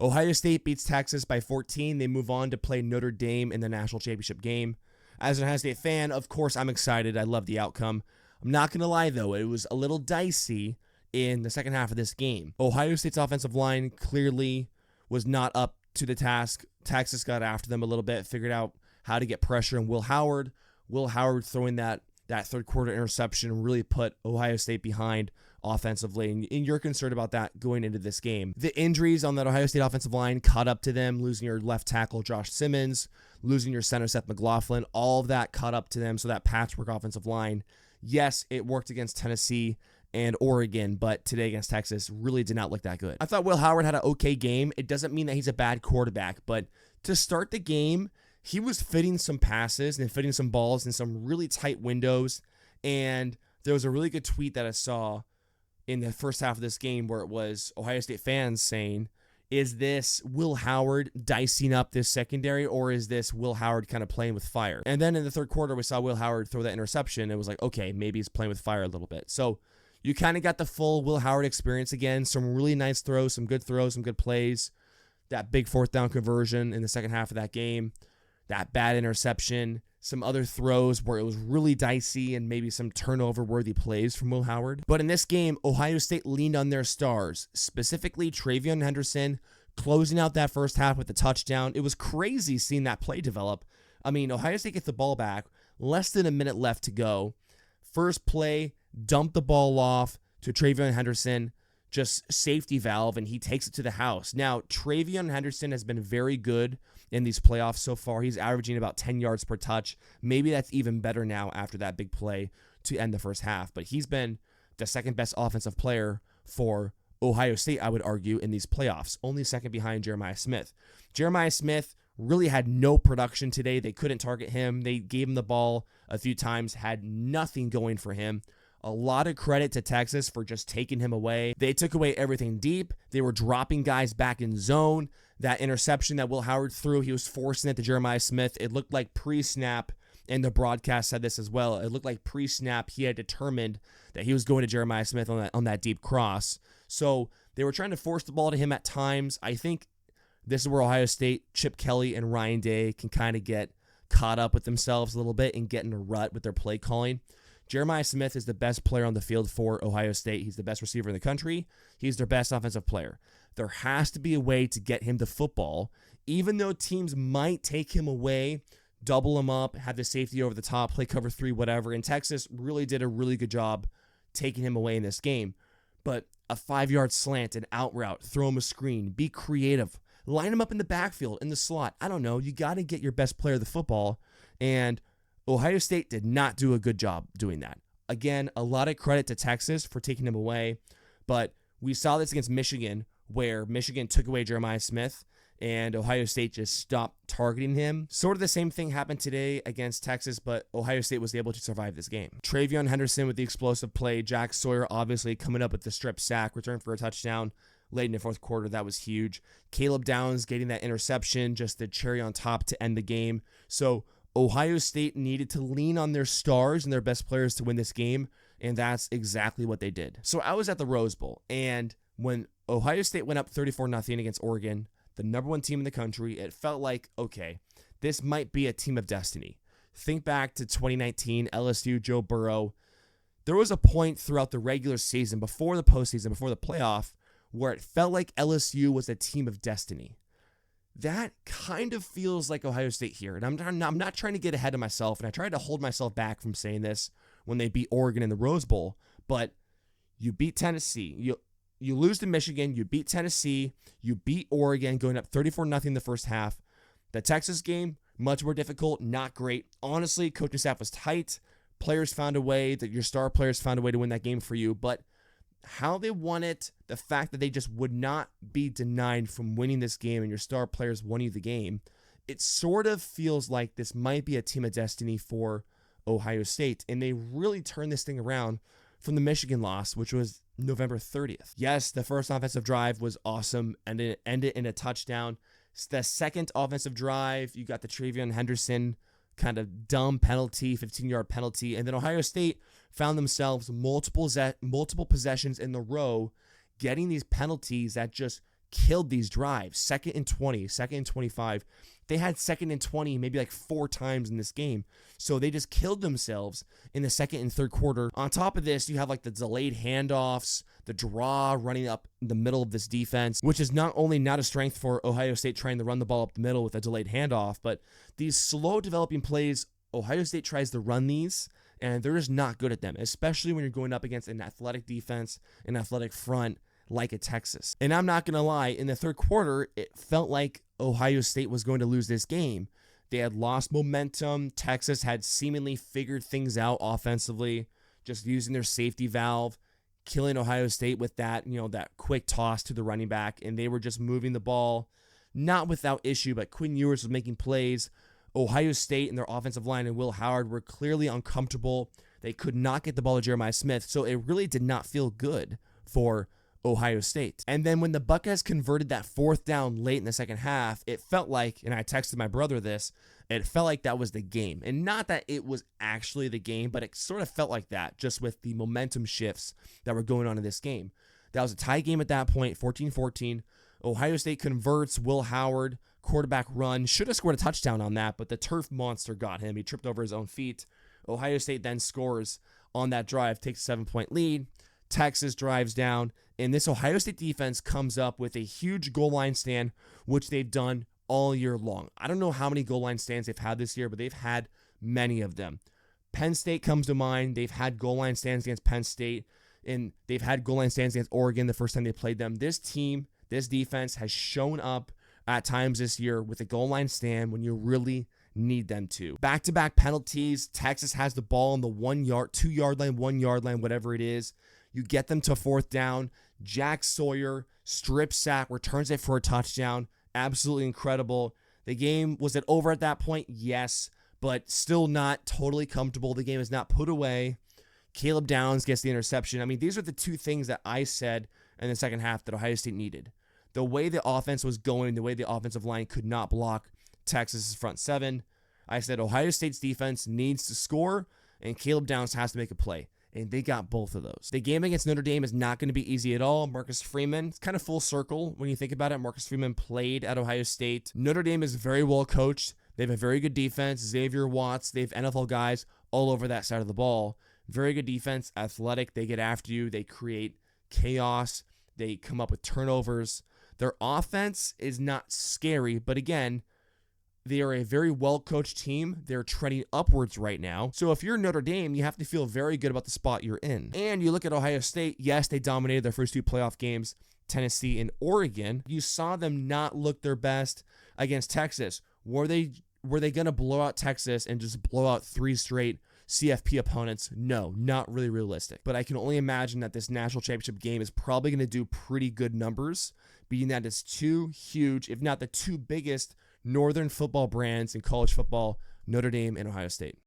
Ohio State beats Texas by 14. They move on to play Notre Dame in the national championship game. As an Ohio State fan, of course, I'm excited. I love the outcome. I'm not going to lie, though. It was a little dicey in the second half of this game. Ohio State's offensive line clearly was not up to the task. Texas got after them a little bit, figured out how to get pressure on Will Howard. Will Howard throwing that third quarter interception really put Ohio State behind offensively, and you're concerned about that going into this game. The injuries on that Ohio State offensive line caught up to them, losing your left tackle Josh Simmons, losing your center Seth McLaughlin, all of that caught up to them, so that patchwork offensive line, yes, it worked against Tennessee and Oregon, but today against Texas really did not look that good. I thought Will Howard had an okay game. It doesn't mean that he's a bad quarterback, but to start the game, he was fitting some passes and fitting some balls in some really tight windows, and there was a really good tweet that I saw in the first half of this game where it was Ohio State fans saying, is this Will Howard dicing up this secondary, or is this Will Howard kind of playing with fire? And then in the third quarter, we saw Will Howard throw that interception. It was like, okay, maybe he's playing with fire a little bit. So you kind of got the full Will Howard experience again. Some really nice throws, some good plays. That big fourth down conversion in the second half of that game. That bad interception. Some other throws where it was really dicey and maybe some turnover-worthy plays from Will Howard. But in this game, Ohio State leaned on their stars, specifically Travion Henderson, closing out that first half with a touchdown. It was crazy seeing that play develop. I mean, Ohio State gets the ball back, less than a minute left to go. First play, dump the ball off to Travion Henderson, just safety valve, and he takes it to the house. Now, Travion Henderson has been very good in these playoffs so far. He's averaging about 10 yards per touch. Maybe that's even better now after that big play to end the first half. But he's been the second best offensive player for Ohio State, I would argue, in these playoffs. Only second behind Jeremiah Smith. Jeremiah Smith really had no production today. They couldn't target him. They gave him the ball a few times, had nothing going for him. A lot of credit to Texas for just taking him away. They took away everything deep. They were dropping guys back in zone. That interception that Will Howard threw, he was forcing it to Jeremiah Smith. It looked like pre-snap, and the broadcast said this as well. It looked like pre-snap he had determined that he was going to Jeremiah Smith on that deep cross. So they were trying to force the ball to him at times. I think this is where Ohio State, Chip Kelly, and Ryan Day can kind of get caught up with themselves a little bit and get in a rut with their play calling. Jeremiah Smith is the best player on the field for Ohio State. He's the best receiver in the country. He's their best offensive player. There has to be a way to get him the football, even though teams might take him away, double him up, have the safety over the top, play cover 3, whatever. And Texas really did a really good job taking him away in this game. But a 5-yard slant, an out route, throw him a screen, be creative, line him up in the backfield, in the slot. I don't know. You got to get your best player the football. And Ohio State did not do a good job doing that. Again, a lot of credit to Texas for taking him away, but we saw this against Michigan, where Michigan took away Jeremiah Smith and Ohio State just stopped targeting him. Sort of the same thing happened today against Texas, but Ohio State was able to survive this game. Travion Henderson with the explosive play. Jack Sawyer obviously coming up with the strip sack, return for a touchdown late in the fourth quarter. That was huge. Caleb Downs getting that interception, just the cherry on top to end the game. So Ohio State needed to lean on their stars and their best players to win this game, and that's exactly what they did. So I was at the Rose Bowl, and when Ohio State went up 34-0 against Oregon, the number one team in the country, it felt like, okay, this might be a team of destiny. Think back to 2019, LSU, Joe Burrow. There was a point throughout the regular season, before the postseason, before the playoff, where it felt like LSU was a team of destiny. That kind of feels like Ohio State here. And I'm not trying to get ahead of myself, and I tried to hold myself back from saying this when they beat Oregon in the Rose Bowl, but you beat Tennessee. You lose to Michigan, you beat Tennessee, you beat Oregon, going up 34-0 in the first half. The Texas game, much more difficult, not great. Honestly, coaching staff was tight. Players found a way, that your star players found a way to win that game for you, but how they won it, the fact that they just would not be denied from winning this game and your star players won you the game, it sort of feels like this might be a team of destiny for Ohio State, and they really turned this thing around from the Michigan loss, which was November 30th. Yes, the first offensive drive was awesome, and it ended in a touchdown. The second offensive drive, you got the Travion Henderson kind of dumb penalty, 15-yard penalty, and then Ohio State found themselves multiple possessions in the row getting these penalties that just killed these drives. 2nd and 20, 2nd and 25. They had 2nd and 20 maybe like 4 times in this game. So they just killed themselves in the 2nd and 3rd quarter. On top of this, you have like the delayed handoffs, the draw running up in the middle of this defense, which is not only not a strength for Ohio State trying to run the ball up the middle with a delayed handoff, but these slow developing plays, Ohio State tries to run these, and they're just not good at them, especially when you're going up against an athletic defense, an athletic front like a Texas. And I'm not going to lie, in the 3rd quarter, it felt like Ohio State was going to lose this game. They had lost momentum. Texas had seemingly figured things out offensively, just using their safety valve, killing Ohio State with that, that quick toss to the running back, and they were just moving the ball, not without issue, but Quinn Ewers was making plays. Ohio State and their offensive line and Will Howard were clearly uncomfortable. They could not get the ball to Jeremiah Smith, so it really did not feel good for Ohio State. And then when the Buckeyes converted that 4th down late in the second half, it felt like, and I texted my brother this, it felt like that was the game. And not that it was actually the game, but it sort of felt like that, just with the momentum shifts that were going on in this game. That was a tie game at that point, 14-14. Ohio State converts. Will Howard, quarterback run, should have scored a touchdown on that, but the turf monster got him. He tripped over his own feet. Ohio State then scores on that drive, takes a 7-point lead. Texas drives down, and this Ohio State defense comes up with a huge goal line stand, which they've done all year long. I don't know how many goal line stands they've had this year, but they've had many of them. Penn State comes to mind. They've had goal line stands against Penn State, and they've had goal line stands against Oregon the first time they played them. This team, this defense has shown up at times this year with a goal line stand when you really need them to. Back-to-back penalties. Texas has the ball on the 2-yard line, 1-yard line, whatever it is. You get them to 4th down. Jack Sawyer, strip sack, returns it for a touchdown. Absolutely incredible. The game, was it over at that point? Yes, but still not totally comfortable. The game is not put away. Caleb Downs gets the interception. I mean, these are the 2 things that I said in the second half that Ohio State needed. The way the offense was going, the way the offensive line could not block Texas's front 7. I said Ohio State's defense needs to score, and Caleb Downs has to make a play. And they got both of those. The game against Notre Dame is not going to be easy at all. Marcus Freeman, it's kind of full circle when you think about it. Marcus Freeman played at Ohio State. Notre Dame is very well coached. They have a very good defense. Xavier Watts, they have NFL guys all over that side of the ball. Very good defense, athletic. They get after you. They create chaos. They come up with turnovers. Their offense is not scary, but again, they are a very well-coached team. They're trending upwards right now. So if you're Notre Dame, you have to feel very good about the spot you're in. And you look at Ohio State, yes, they dominated their first 2 playoff games, Tennessee and Oregon. You saw them not look their best against Texas. Were they going to blow out Texas and just blow out 3 straight CFP opponents? No, not really realistic. But I can only imagine that this national championship game is probably going to do pretty good numbers, being that it's 2 huge, if not the 2 biggest Northern football brands in college football, Notre Dame and Ohio State.